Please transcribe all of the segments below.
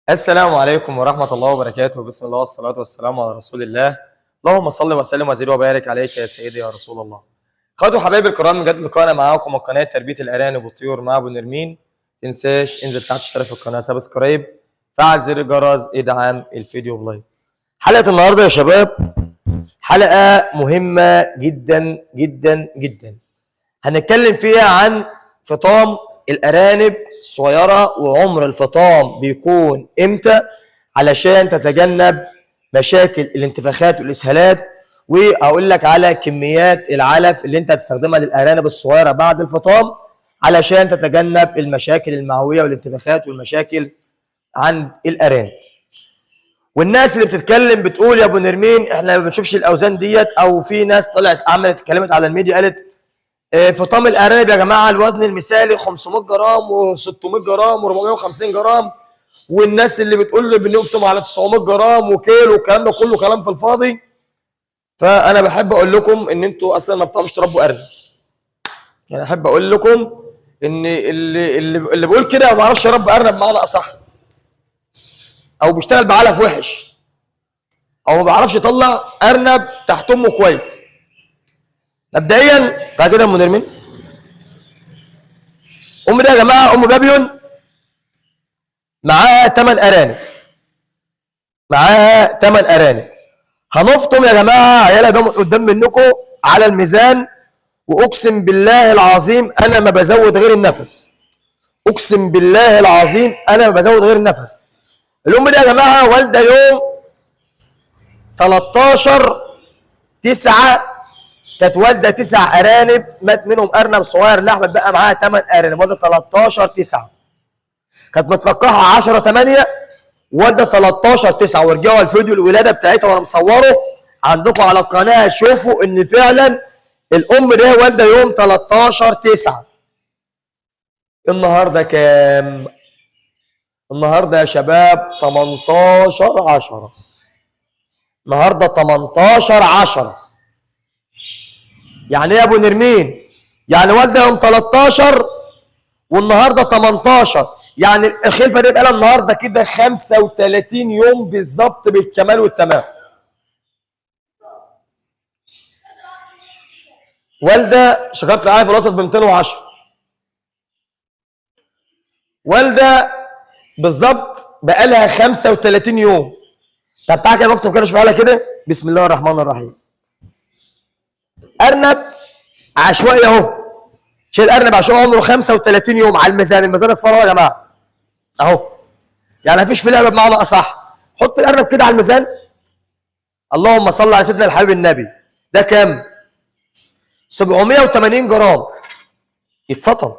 السلام عليكم ورحمة الله وبركاته. بسم الله والصلاة والسلام على رسول الله. اللهم صل وسلم وزد وبارك عليك يا سيدي يا رسول الله. اخواتي وحبايبي الكرام، بجد لقاءنا معاكم وقناة تربية الأرانب والطيور مع أبو نرمين. تنساش انزل تحت اشترك في القناة، سبسكرايب، فعل زر الجرس، ادعم الفيديو بلايك. حلقة النهارده يا شباب حلقة مهمة جدا جدا جدا. هنتكلم فيها عن فطام الأرانب الصغيرة وعمر الفطام بيكون امتى علشان تتجنب مشاكل الانتفاخات والإسهالات، وأقول لك على كميات العلف اللي انت هتستخدمها للأرانب الصغيرة بعد الفطام علشان تتجنب المشاكل المعوية والانتفاخات والمشاكل عند الأرانب. والناس اللي بتتكلم بتقول يا ابو نرمين احنا ما بنشوفش الاوزان ديت، او في ناس طلعت عملت اتكلمت على الميديا قالت فطام الارانب يا جماعه الوزن المثالي 500 جرام و600 جرام و450 جرام، والناس اللي بتقول لي بنفطم على 900 جرام وكيلو والكلام ده كله كلام في الفاضي. فانا بحب اقول لكم ان انتوا اصلا ما بتعرفوش تربوا ارنب. يعني احب اقول لكم ان اللي بيقول كده ما بيعرفش يربي ارنب بمعنى اصح، او بيشتغل بعلف وحش، او ما بيعرفش يطلع ارنب تحت امه كويس. مبدئيا تعالى كده يا ام نرمين، ام ده يا جماعه ام بابيون معاها 8 ارانب، معاها 8 ارانب. هنفطم يا جماعه عيالها ده قدام منكم على الميزان، واقسم بالله العظيم انا ما بزود غير النفس. اقسم بالله العظيم انا ما بزود غير النفس. الام دي يا جماعه والده يوم 13/9، كانت والده 9 ارانب، مات منهم ارنب صغير لحمه، بقى معاها 8 ارانب. والده 13/9 كانت متلقحه 10/8، والده 13/9. ورجعوا الفيديو الولاده بتاعتها وانا مصوره عندكم على القناه، شوفوا ان فعلا الام دي والده يوم 13/9. النهارده كام؟ النهارده يا شباب 18/10. النهارده 18/10. يعني ايه يا ابو نرمين؟ يعني والده يوم 13 والنهارده 18، يعني الخلفه دي بقى لها النهارده كده 35 يوم بالظبط بالكمال والتمام. والده شكرت العافيه الوسط ب 210. والده بالظبط بقى لها 35 يوم. طب تعالى كده نفطر كده شوف على كده. بسم الله الرحمن الرحيم. ارنب عشوائي اهو، شيل ارنب عشوائي عمره 35 يوم على الميزان. الميزان اصفر اهو يا جماعه اهو، يعني مفيش في لعبه بمعنى اصح. حط الارنب كده على الميزان. اللهم صل على سيدنا الحبيب النبي. ده كام؟ 780 جرام. يتفطم.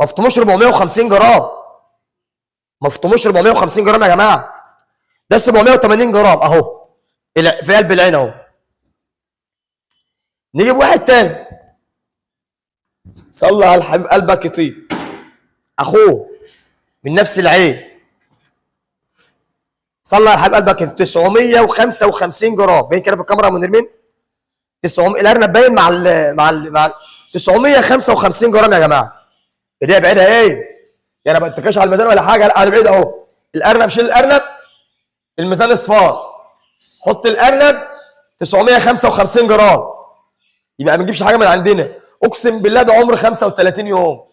ما فطموش 450 جرام، ما فطموش 450 جرام يا جماعه. ده 780 جرام اهو في قلب العين اهو. نجيب واحد تاني، صلى على الحبيب قلبك يطيب، اخوه من نفس العين، صلى على الحبيب قلبك 955 جرام. باين كده في الكاميرا يا ابو نرمين؟ 900. الارنب باين مع 955 جرام يا جماعه. ايديها بعيدها ايه؟ يعني ما بتكاش على الميزان ولا حاجه، لا انا بعيد اهو. الارنب شيل الارنب، الميزان اصفار، حط الارنب 955 جرام، يبقى ما نجيبش حاجه من عندنا. اقسم بالله ده عمر 35 يوم،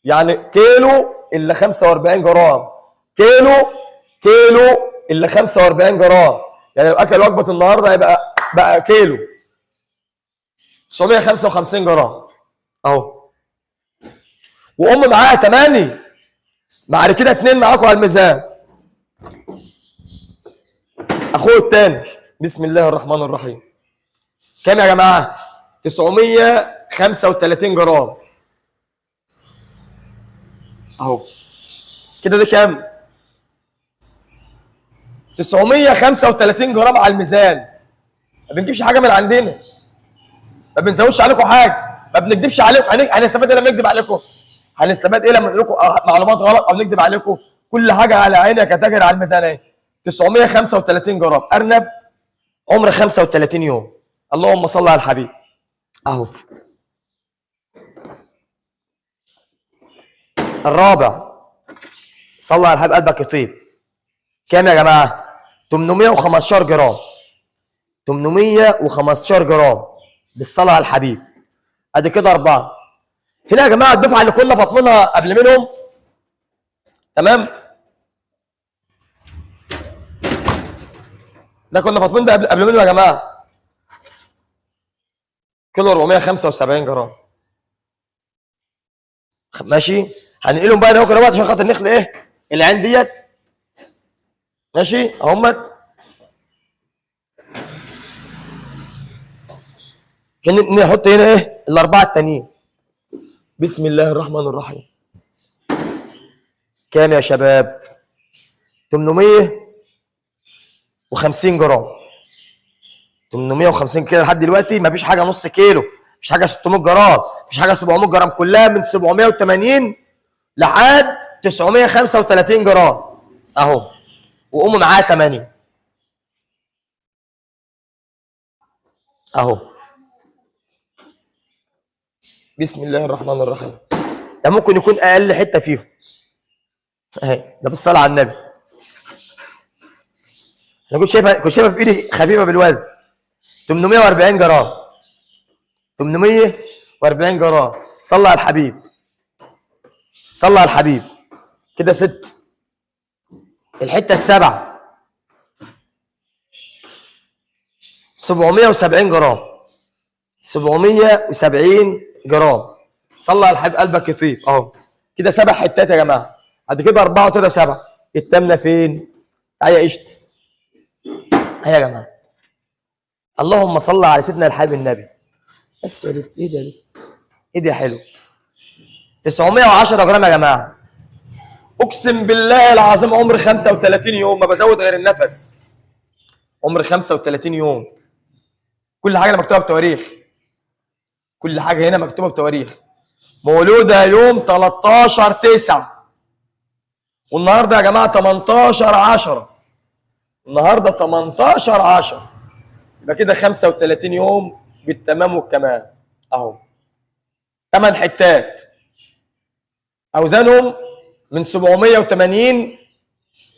يعني كيلو الا 45 جرام، كيلو الا 45 جرام. يعني لو اكل وجبه النهارده هيبقى بقى كيلو 955 جرام اهو. وام معاها 8، مع كده 2 معاكم على الميزان. اخوه الثاني بسم الله الرحمن الرحيم. كام يا جماعه؟ 935 جرام اهو. كده ده كام؟ 935 جرام على الميزان. ما بنجيبش حاجه من عندنا، ما بنزودش عليكم حاجه، ما بنكذبش عليكم. هنستفاد ايه لما نكذب عليكم؟ هنستفاد ايه لما نقول لكم معلومات غلط او نكذب عليكم؟ كل حاجه على عينك يا تاجر على الميزان اهي. 935 جرام ارنب عمر 35 يوم. اللهم صل على الحبيب اهو. الرابع صلى على الحبيب قلبك يطيب. كام يا جماعه؟ 815 جرام. 815 جرام بالصلاه على الحبيب. ادي كده 4. هنا يا جماعه الدفعه اللي كنا فاطمينها قبل منهم، تمام؟ ده كنا فاطمين ده قبل منه يا جماعه. كيلو 475 جرام. ماشي؟ هننقلهم بقى كده عشان خاطر نخلق ايه؟ العين ديت. ماشي؟ اهمت. نحط هنا ايه؟ الاربعه التانيين. بسم الله الرحمن الرحيم. كام يا شباب؟ 850 جرام. 850 كده لحد دلوقتي مفيش حاجه نص كيلو، مفيش حاجه 600 جرام، مفيش حاجه 700 جرام، كلها من 780 لحد 935 جرام اهو. وقوموا معاه 8 اهو. بسم الله الرحمن الرحيم. ده ممكن يكون اقل حته فيهم اهي. ده بالصلاه على النبي. انا كنت شايفها في ايدي خفيفه بالوزن. 840 جرام. 840 جرام. صلى على الحبيب. صلى على الحبيب. كده 6. الحته السابعه 770 جرام. 770 جرام. صلى على الحبيب قلبك يطيب اهو. كده 7 حتات يا جماعه. بعد كده 4 وكده 7. التامنه فين؟ تعالى قشط. اهي يا جماعه. اللهم صل على سيدنا الحبيب النبي. بس يا بت، ايه ده يا بت؟ ايه ده يا حلو؟ 910 جرام يا جماعه. اقسم بالله العظيم عمر 35 يوم ما بزود غير النفس. عمر 35 يوم. كل حاجه مكتوبه بتواريخ. كل حاجه هنا مكتوبه بتواريخ. مولوده يوم 13/9. والنهارده يا جماعه 18/10. النهارده 18/10. يبقى كده 35 يوم بالتمام والكمال اهو. 8 حتات. اوزانهم من 780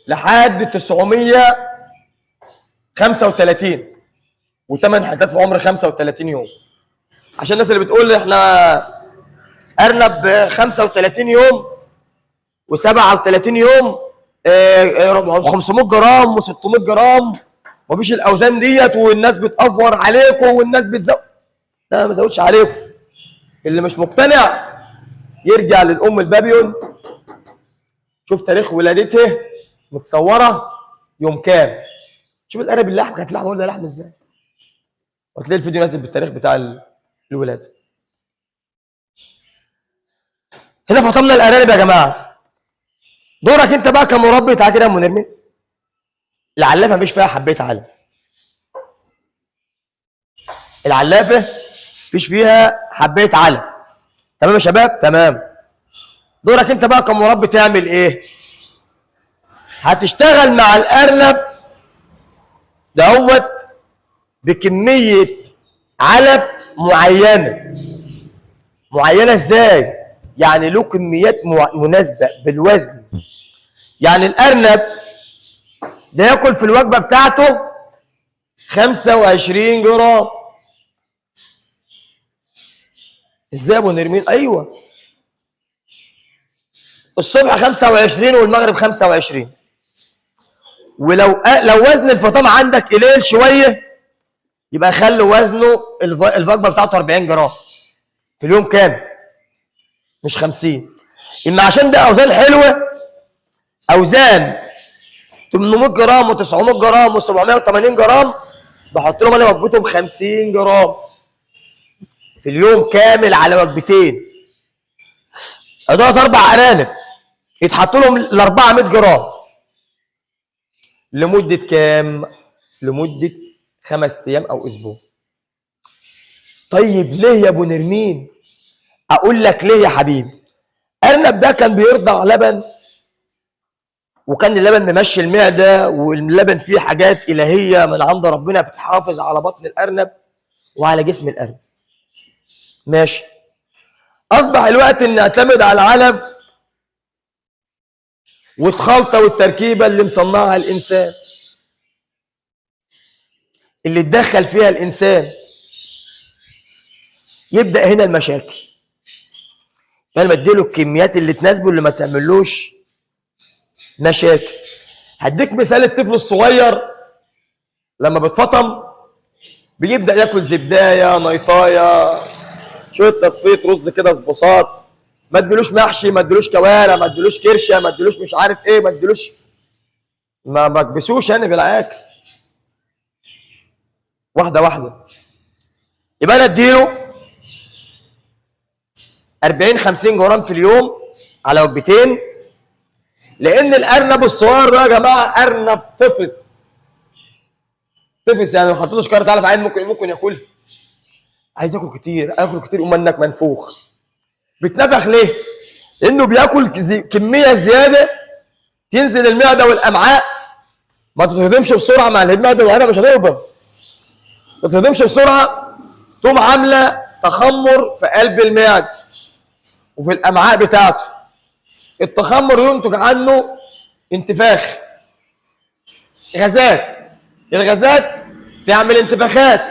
لحد 935. و8 حتات في عمر 35 يوم. عشان الناس اللي بتقول احنا ارنب 35 يوم و37 يوم 500 جرام و600 جرام، مفيش الاوزان ديت والناس بتأفور عليكم والناس بتزود. لا ما بزودش عليكم. اللي مش مقتنع يرجع للام البابيون، شوف تاريخ ولادته متصوره يوم كام. شوف القرب اللحم كانت لحمه ولا لحم ازاي. وهتلاقي الفيديو نازل بالتاريخ بتاع الولاده. هنا فطمنا الارانب يا جماعه. دورك انت بقى كمربي. تعالى كده يا ام نرمين. العلافه مفيش فيها حبيت علف. العلافه مفيش فيها حبيت علف. تمام يا شباب؟ تمام. دورك انت بقى كمربي تعمل ايه؟ هتشتغل مع الارنب دوت بكميه علف معينه ازاي؟ يعني له كميات مناسبه بالوزن. يعني الارنب ده ياكل في الوجبه بتاعته 25 جرام. ازاي يا ابو نرمين؟ ايوه الصبح 25 والمغرب 25. ولو وزن الفطام عندك قليل شويه يبقى خلي وزنه الوجبه بتاعته 40 جرام في اليوم. كام؟ مش 50. اما عشان ده اوزان حلوه، اوزان 800 جرام و900 جرام و780 جرام، بحط لهم انا وجبتهم 50 جرام في اليوم كامل على وجبتين. ادوات 4 ارانب يتحط لهم ال 400 جرام لمده كام؟ لمده 5 ايام او اسبوع. طيب ليه يا ابو نرمين؟ اقول لك ليه يا حبيبي. ارنب ده كان بيرضع لبن، وكان اللبن ممشي المعده، واللبن فيه حاجات الهيه من عند ربنا بتحافظ على بطن الارنب وعلى جسم الارنب. ماشي. اصبح الوقت ان نعتمد على العلف والخلطه والتركيبه اللي مصنعها الانسان، اللي اتدخل فيها الانسان، يبدا هنا المشاكل. انا بديله الكميات اللي تناسبه، اللي ما تعملوش مشاكل. هديك مثال، الطفل الصغير لما بيتفطم بيبدا ياكل زبدايه، نيطايه، شويه تصفيه رز كده، صبصات، ما اديلوش محشي، ما اديلوش كوارع، ما اديلوش كرشه، ما اديلوش مش عارف ايه، ما اديلوش، ما بكبسوش انا في الاكل، واحده واحده. يبقى انا اديله 40 50 جرام في اليوم على وجبتين، لان الارنب الصغير ده يا جماعه ارنب طفس. طفس يعني لو حطيت له شكاره علف عين ممكن ياكلها. عايز ياكل كتير، اكل كتير، قوم منك منفوخ. بيتنفخ ليه؟ لانه بياكل كميه زياده تنزل المعده والامعاء، ما تتهضمش بسرعه مع المعده والامعاء، مش هتهضم. ما تتهضمش بسرعه، تقوم عامله تخمر في قلب المعده وفي الامعاء بتاعته. التخمر ينتج عنه انتفاخ، غازات، الغازات تعمل انتفاخات،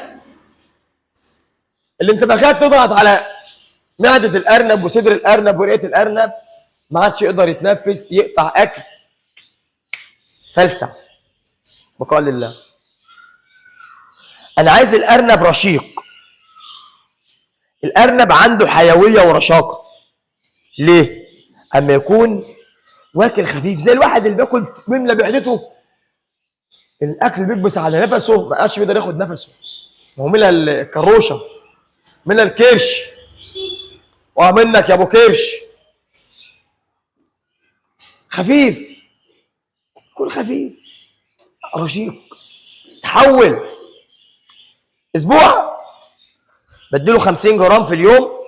الانتفاخات تضغط على معده الارنب وصدر الارنب ورئه الارنب، ما عادش يقدر يتنفس، يقطع اكل، فلسع، بقاء لله. انا عايز الارنب رشيق، الارنب عنده حيويه ورشاقه. ليه؟ اما يكون واكل خفيف، زي الواحد اللي بياكل بيملى معدته، الاكل بيكبس على نفسه، ما عادش بيقدر ياخد نفسه، ما هو ملى الكروشه، ملى الكرش، ومنك يا ابو كرش، خفيف، كل خفيف رشيق. تحول اسبوع بديله 50 جرام في اليوم،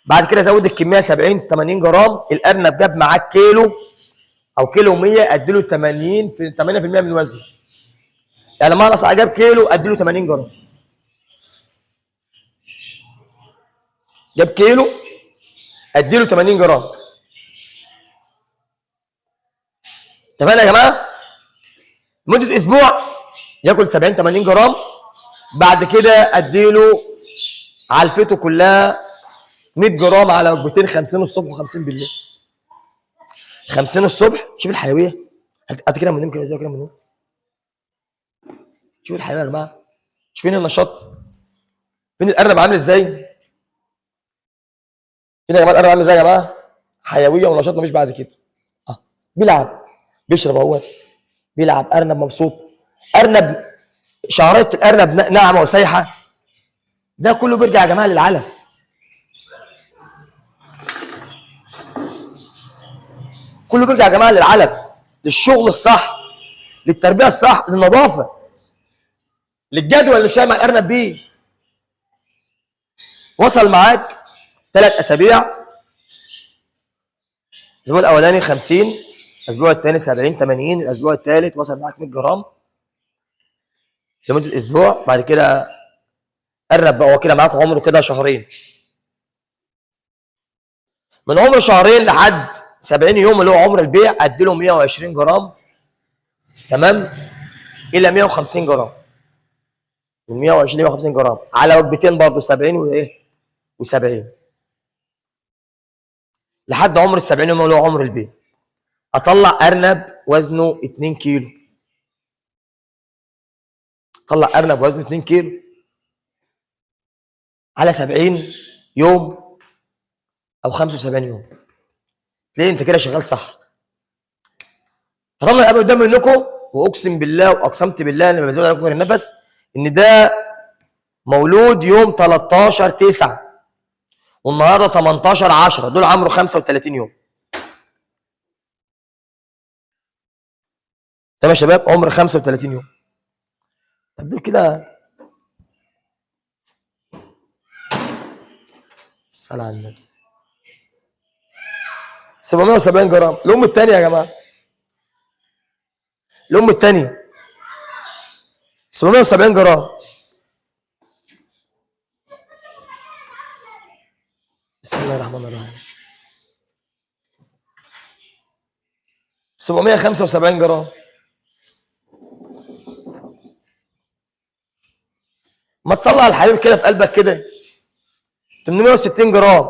بعد كده زود الكميه 70 80 جرام. الارنب جاب معاك كيلو او كيلو 100، اديله 8% من وزنه. يعني لما انا جاب كيلو اديله 80 جرام، جاب كيلو اديله 80 جرام. اتفقنا يا جماعه؟ مده اسبوع ياكل 70 80 جرام، بعد كده اديله علفته كلها 100 جرام على وجبتين، 50 الصبح و50 بالليل. 50 الصبح، شوف الحيويه، هات كده من النوم كده، ازاي كده من النوم، شوف الحيويه يا جماعه، شوفين النشاط، فين الارنب عامل ازاي، فين يا جماعه الارنب عامل ازاي يا جماعه، حيويه ونشاط مفيش بعد كده. بيلعب، بيشرب اهوت، بيلعب، ارنب مبسوط، ارنب شعريه الارنب ناعمه وسايحه. ده كله بيرجع يا جماعه للعلف، كله بيرجع يا جماعه للعلف، للشغل الصح، للتربيه الصح، للنظافه، للجدول اللي شايل مع الارنب بيه. وصل معاك 3 اسابيع، الاسبوع الاولاني 50، الاسبوع الثاني 70 80، الاسبوع الثالث وصل معاك 100 جرام لمده اسبوع. بعد كده قرب بقى، هو كده معاك عمره كده شهرين، من عمر شهرين لحد 70 يوم اللي هو عمر البيع، اديله 120 جرام، تمام، الى 150 جرام، من 120 ل 150 جرام على وجبتين برضه، 70 وايه و70، لحد عمر ال 70 يوم اللي هو عمر البيع. اطلع ارنب وزنه 2 كيلو، اطلع ارنب وزنه 2 كيلو على 70 يوم او 75 يوم، تلاقي انت كده شغال صح. فطلع الارنب قدام منكم، واقسم بالله واقسمت بالله ان بزود عليكم غير النفس، ان ده مولود يوم 13/9 والنهارده 18/10، دول عمره 35 يوم. تمام يا شباب، عمر 35 يوم. طب دول كده، الصلاة على النبي، 770 جرام. الام الثانيه يا جماعه، الام الثانيه 770 جرام. بسم الله الرحمن الرحيم. 775 جرام. ما تصلي على الحبيب كده في قلبك كده. 860 جرام.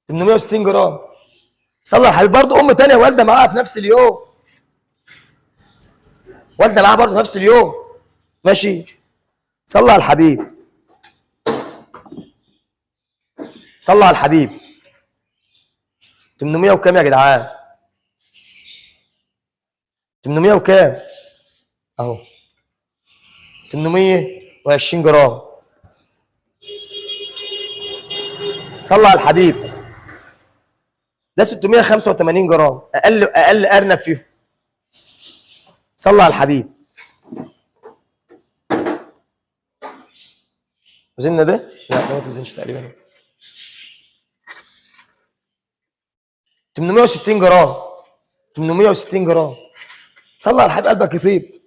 860 جرام. صلي على الحبيب. برضه ام ثانيه والده معاها في نفس اليوم. والده معاها برضه في نفس اليوم. ماشي. صلي على الحبيب. صلي على الحبيب. 800 وكام يا جدعان؟ 800 وكام؟ اهو 820 جرام. صلى على الحبيب. ده 685 جرام، اقل ارنب فيهم. صلى على الحبيب. وزننا ده؟ لا ده ما توزنش تقريبا. 860 جرام. 860 جرام. صلى على الحبيب قلبك يطيب.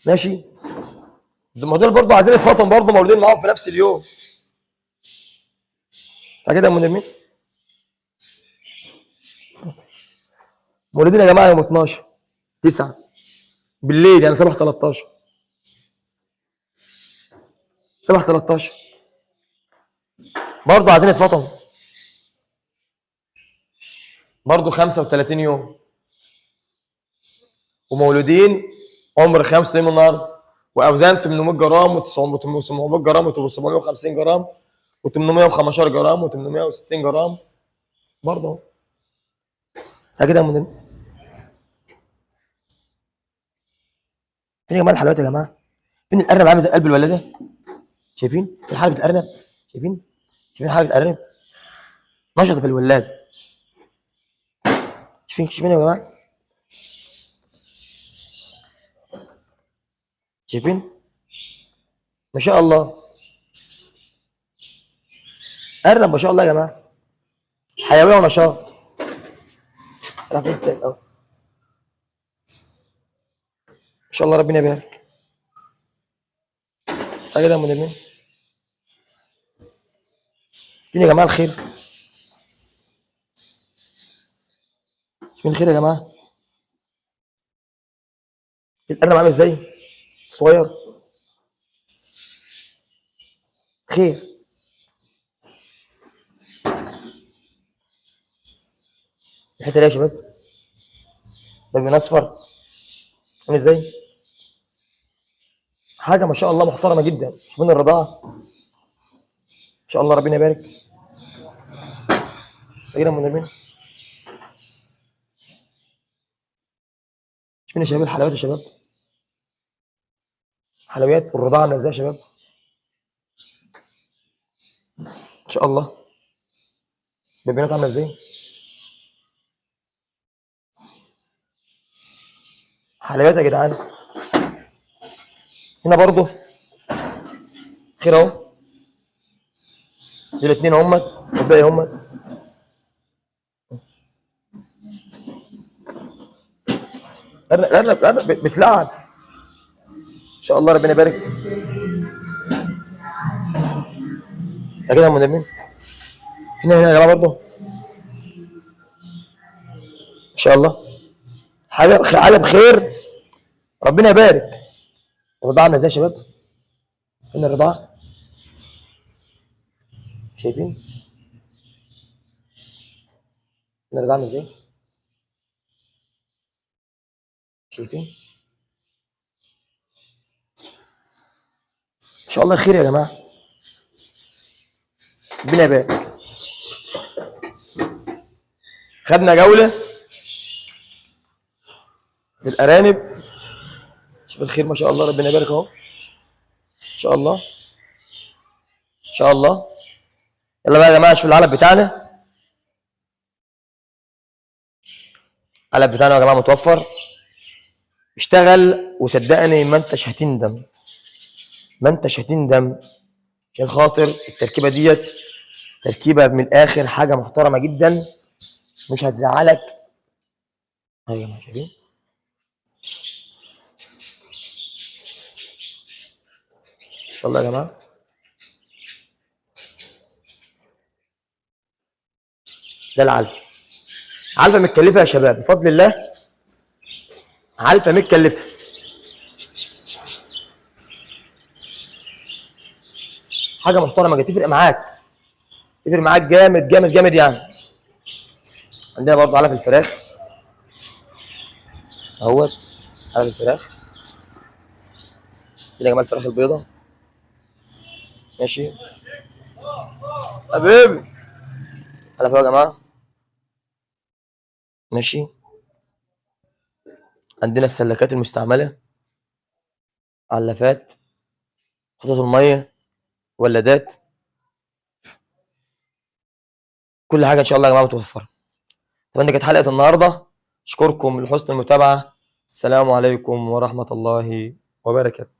ماشي. ما دول برضه عايزين يتفطن برضه، مولودين معاهم في نفس اليوم. كده يا مدمين. مولودين يا جماعه يوم 12 9 بالليل، يعني صباح 13. صباح 13 برضه عايزين يتفطنوا. برضه 35 يوم ومولودين عمر 85 من النهارده، واوزان 800 جرام و900 جرام و750 جرام و815 جرام و860 جرام برضه. كده يا مدن. فين يا جماعه الحلويات يا جماعه؟ فين الارنب عامل زي قلب الولاده؟ شايفين؟ فين حركه الارنب؟ شايفين؟ شايفين حركه الارنب؟ نشط في الولاده. شايفين يا جماعه؟ شايفين؟ ما شاء الله. ارنب ما شاء الله يا جماعه. حيويه ونشاط. عارفين ما شاء الله ربنا يبارك. كده يا مدمين. فين يا جماعه الخير؟ فين الخير يا جماعه؟ الارنب عامل ازاي؟ الصغير. خير. الحته دي يا شباب بيبقى اصفر عامل ازاي؟ حاجه ما شاء الله محترمه جدا. شوفين الرضاعه ما شاء الله ربنا يبارك. كده منيرين. شوفين يا شباب الحلويات يا شباب. حلويات والرضاعه عامله ازاي يا شباب؟ ما شاء الله. البيبيات عامله ازاي؟ حلويات يا جدعان. هنا برضه خير اهو. دول الاثنين همت والباقي همت. ارنب بتلعب ما شاء الله ربنا يبارك. كده يا مدمين. هنا يا جماعه برضه ما شاء الله. حاجه بخير ربنا يبارك. الرضاعه عامله ازاي يا شباب؟ فين الرضاعه؟ شايفين؟ فين الرضاعه عامله ازاي؟ شايفين؟ ان شاء الله خير يا جماعه. ربنا يبارك. خدنا جوله للارانب. شوف الخير ما شاء الله ربنا يبارك اهو. ان شاء الله ان شاء الله. يلا بقى يا جماعه شوف العلب بتاعنا. العلب بتاعنا يا جماعه متوفر. اشتغل وصدقني ما انتش هتندم. ما انتش هتندم عشان خاطر التركيبه ديت تركيبه من الاخر حاجه محترمه جدا مش هتزعلك. ايوه يا جماعه شايفين؟ ان شاء الله يا جماعه. ده العلفه. علفه متكلفه يا شباب بفضل الله، علفه متكلفه. حاجه محترمه جدا تفرق معاك، تفرق معاك جامد جامد جامد يعني. عندنا برضه علف الفراخ اهوت، علف الفراخ كده يا جماعه، الفراخ البيضاء ماشي حبيبي، علف يا جماعه ماشي. عندنا السلكات المستعمله، علافات، خطوط الميه، ولادات، كل حاجه ان شاء الله يا جماعه متوفره. طبعا دي كانت حلقه النهارده، اشكركم لحسن المتابعه. السلام عليكم ورحمه الله وبركاته.